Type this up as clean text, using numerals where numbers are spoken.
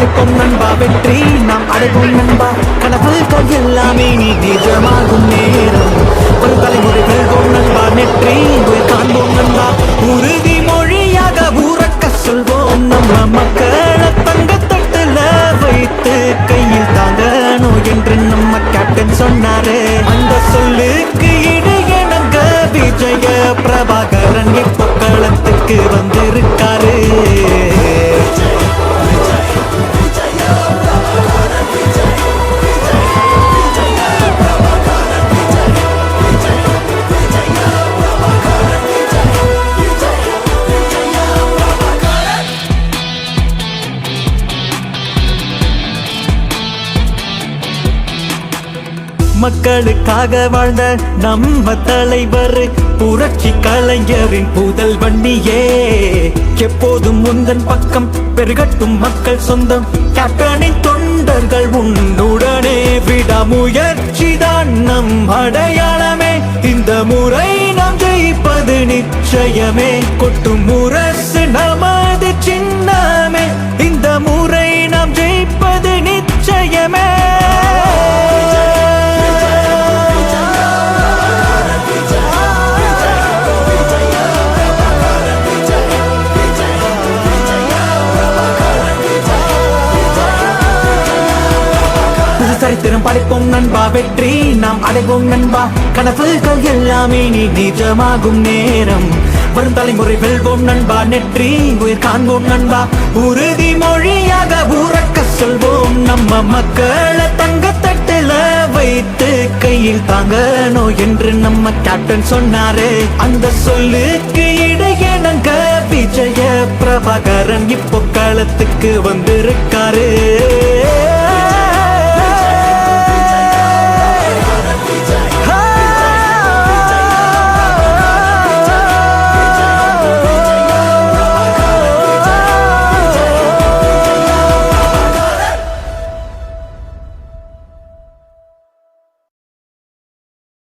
படைப்போம் நண்பா வெற்றி நாம் அடைப்போம் நண்பா கனவுகள் எல்லாமே நீ நிஜமாகும் நேரம் ஒரு தலைமுறை வெல்வோம் நண்பா நெற்றி உயிர் காண்போம் நண்பா உறுதி மொழியாக ஊரக்க சொல்வோம் நம்ம மக்களை தங்கத்தட்டுல வைத்து கையில் தாங்கனோ என்று நம்ம கேப்டன் சொன்னாரு அந்த சொல்லுக்கு இடையணங்க விஜய பிரபாகரன் இப்போ களத்துக்கு வந்திருக்காரு மக்களுக்காக வாழ்ந்த நம்ம தலைவர் புரட்சி கலைஞரின் புதல் வண்டியே எப்போதும் முந்தன் பக்கம் பெருகட்டும் மக்கள் சொந்தம் கேப்டனின் தொண்டர்கள் உன்னுடனே விடாமுயற்சிதான் நம் அடையாளமே இந்த முறை நாம் ஜெயிப்பது நிச்சயமே கொட்டும் முரசு நமது சின்னமே இந்த முறை நாம் ஜெயிப்பது நிச்சயமே சரித்திரம் படைப்போம் நண்பா வெற்றி நாம் அடைவோம் நண்பா கனவுகள் எல்லாமே நீ நிஜமாகும் நேரம் வரும் தலைமுறை வெல்வோம் நண்பா நெற்றி உயிர் காண்போம் நண்பா உறுதி மொழியாக ஊரக்க சொல்வோம் நம்ம மக்களை தங்கத்தட்டுல வைத்து கையில் தாங்கனோ என்று நம்ம கேப்டன் சொன்னாரு அந்த சொல்லுக்கு இடையணங்க விஜய பிரபாகரன் இப்போ களத்துக்கு வந்திருக்காரு